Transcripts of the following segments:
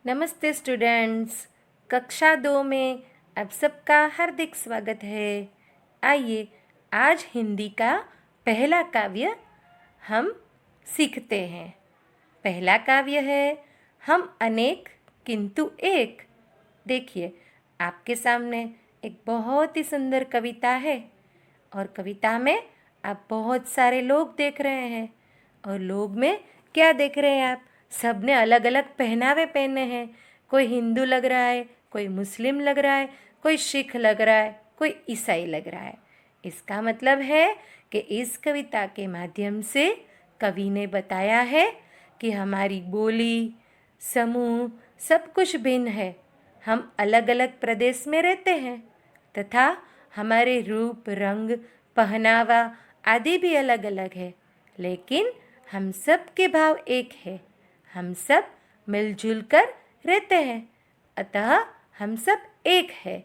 नमस्ते स्टूडेंट्स। कक्षा 2 में आप सबका हार्दिक स्वागत है। आइए आज हिंदी का पहला काव्य हम सीखते हैं। पहला काव्य है हम अनेक किंतु एक। देखिए आपके सामने एक बहुत ही सुंदर कविता है और कविता में आप बहुत सारे लोग देख रहे हैं और लोग में क्या देख रहे हैं आप? सब ने अलग अलग पहनावे पहने हैं। कोई हिंदू लग रहा है, कोई मुस्लिम लग रहा है, कोई सिख लग रहा है, कोई ईसाई लग रहा है। इसका मतलब है कि इस कविता के माध्यम से कवि ने बताया है कि हमारी बोली, समूह सब कुछ भिन्न है। हम अलग अलग प्रदेश में रहते हैं तथा हमारे रूप, रंग, पहनावा आदि भी अलग अलग है, लेकिन हम सब के भाव एक है। हम सब मिलजुल कर रहते हैं, अतः हम सब एक है।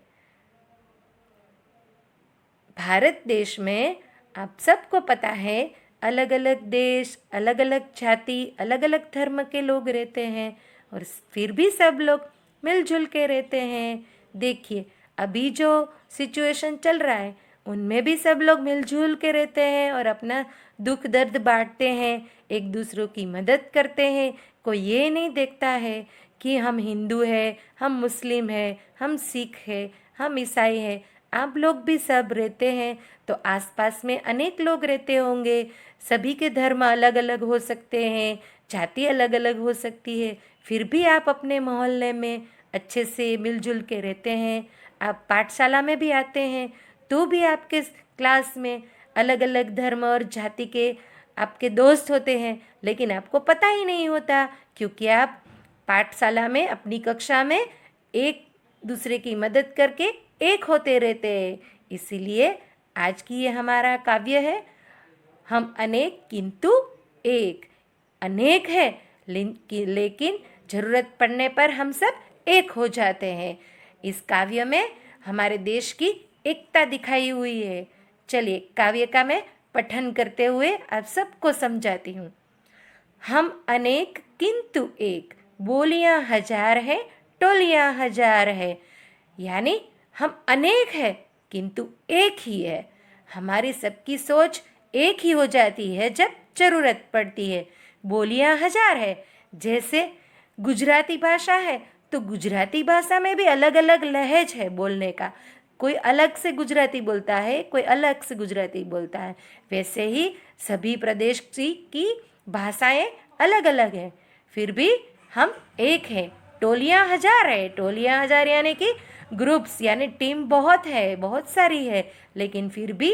भारत देश में आप सबको पता है अलग अलग देश, अलग अलग जाति, अलग अलग धर्म के लोग रहते हैं और फिर भी सब लोग मिलजुल के रहते हैं। देखिए अभी जो सिचुएशन चल रहा है उनमें भी सब लोग मिलजुल के रहते हैं और अपना दुख दर्द बांटते हैं, एक दूसरों की मदद करते हैं। कोई ये नहीं देखता है कि हम हिंदू हैं, हम मुस्लिम हैं, हम सिख हैं, हम ईसाई हैं। आप लोग भी सब रहते हैं तो आसपास में अनेक लोग रहते होंगे। सभी के धर्म अलग अलग हो सकते हैं, जाति अलग अलग हो सकती है, फिर भी आप अपने मोहल्ले में अच्छे से मिलजुल के रहते हैं। आप पाठशाला में भी आते हैं तो भी आपके क्लास में अलग अलग धर्म और जाति के आपके दोस्त होते हैं, लेकिन आपको पता ही नहीं होता क्योंकि आप पाठशाला में अपनी कक्षा में एक दूसरे की मदद करके एक होते रहते हैं। इसीलिए आज की ये हमारा काव्य है हम अनेक किंतु एक। अनेक है लेकिन ज़रूरत पड़ने पर हम सब एक हो जाते हैं। इस काव्य में हमारे देश की एकता दिखाई हुई है। चलिए काव्य का मैं पठन करते हुए आप सबको समझाती हूँ। हम अनेक किंतु एक, बोलियां हजार है, टोलियां हजार है। यानी हम अनेक है किंतु एक ही है। हमारी सबकी सोच एक ही हो जाती है जब जरूरत पड़ती है। बोलियां हजार है, जैसे गुजराती भाषा है तो गुजराती भाषा में भी अलग अलग लहज है बोलने का। कोई अलग से गुजराती बोलता है, कोई अलग से गुजराती बोलता है। वैसे ही सभी प्रदेश की भाषाएं अलग अलग हैं, फिर भी हम एक हैं। टोलियां हजार है, टोलियां हजार यानी कि ग्रुप्स यानी टीम बहुत है, बहुत सारी है, लेकिन फिर भी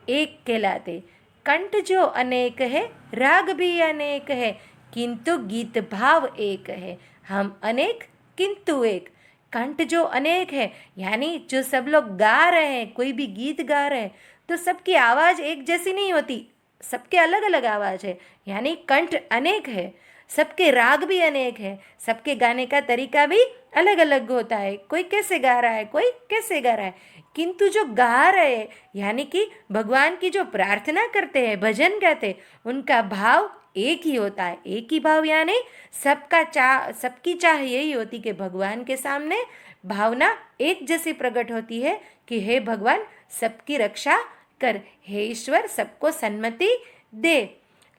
एक कहलाते। कंठ जो अनेक है, राग भी अनेक है, किंतु गीत भाव एक है। हम अनेक किंतु एक। कंठ जो अनेक है यानी जो सब लोग गा रहे हैं, कोई भी गीत गा रहे हैं तो सबकी आवाज़ एक जैसी नहीं होती, सबके अलग अलग आवाज़ है, यानी कंठ अनेक है। सबके राग भी अनेक है, सबके गाने का तरीका भी अलग अलग होता है। कोई कैसे गा रहा है, कोई कैसे गा रहा है, किंतु जो गा रहे हैं यानी कि भगवान की जो प्रार्थना करते हैं, भजन गाते हैं, उनका भाव एक ही होता है। एक ही भाव यानी सबकी चाह यही होती कि भगवान के सामने भावना एक जैसी प्रकट होती है कि हे भगवान सबकी रक्षा कर, हे ईश्वर सबको सन्मति दे।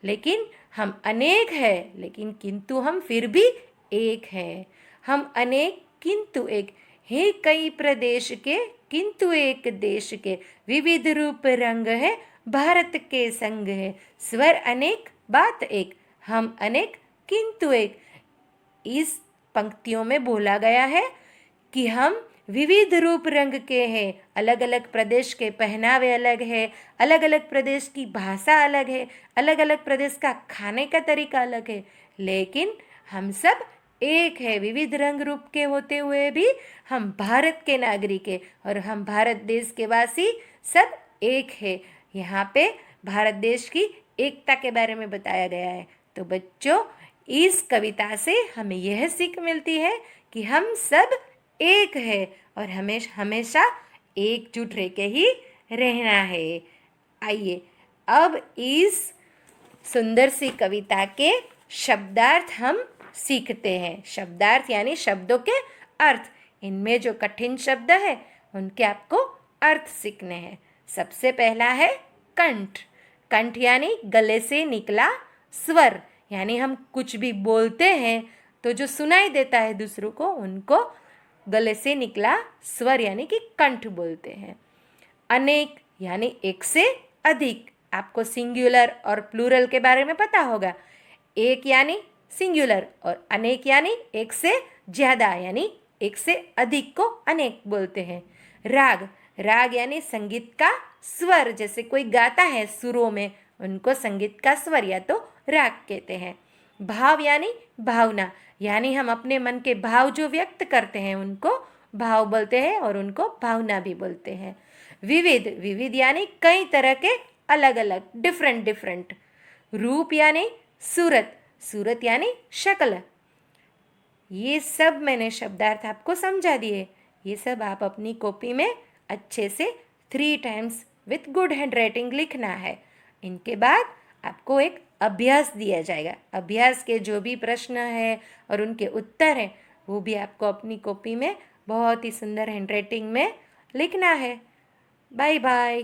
लेकिन हम अनेक हैं, लेकिन किंतु हम फिर भी एक हैं। हम अनेक किंतु एक, हे कई प्रदेश के किंतु एक देश के, विविध रूप रंग है भारत के संग है। स्वर अनेक बात एक, हम अनेक किंतु एक। इस पंक्तियों में बोला गया है कि हम विविध रूप रंग के हैं, अलग अलग प्रदेश के पहनावे अलग है, अलग अलग प्रदेश की भाषा अलग है, अलग अलग प्रदेश का खाने का तरीका अलग है, लेकिन हम सब एक है। विविध रंग रूप के होते हुए भी हम भारत के नागरिक हैं और हम भारत देश के वासी सब एक है। यहाँ पे भारत देश की एकता के बारे में बताया गया है। तो बच्चों इस कविता से हमें यह सीख मिलती है कि हम सब एक है और हमेशा एकजुट रह के ही रहना है। आइए अब इस सुंदर सी कविता के शब्दार्थ हम सीखते हैं। शब्दार्थ यानी शब्दों के अर्थ। इनमें जो कठिन शब्द है उनके आपको अर्थ सीखने हैं। सबसे पहला है कंठ। कंठ यानी गले से निकला स्वर, यानी हम कुछ भी बोलते हैं तो जो सुनाई देता है दूसरों को, उनको गले से निकला स्वर यानी कि कंठ बोलते हैं। अनेक यानी एक से अधिक। आपको सिंगुलर और प्लूरल के बारे में पता होगा। एक यानी सिंगुलर और अनेक यानी एक से ज़्यादा, यानी एक से अधिक को अनेक बोलते हैं। राग। राग यानी संगीत का स्वर, जैसे कोई गाता है सुरों में, उनको संगीत का स्वर या तो राग कहते हैं। भाव यानी भावना, यानी हम अपने मन के भाव जो व्यक्त करते हैं उनको भाव बोलते हैं और उनको भावना भी बोलते हैं। विविध। विविध यानी कई तरह के अलग अलग, डिफरेंट डिफरेंट। रूप यानी सूरत। सूरत यानी शक्ल। ये सब मैंने शब्दार्थ आपको समझा दिए। ये सब आप अपनी कॉपी में अच्छे से 3 times with good hand writing लिखना है। इनके बाद आपको एक अभ्यास दिया जाएगा। अभ्यास के जो भी प्रश्न हैं और उनके उत्तर हैं वो भी आपको अपनी कॉपी में बहुत ही सुंदर हैंड राइटिंग में लिखना है। Bye bye.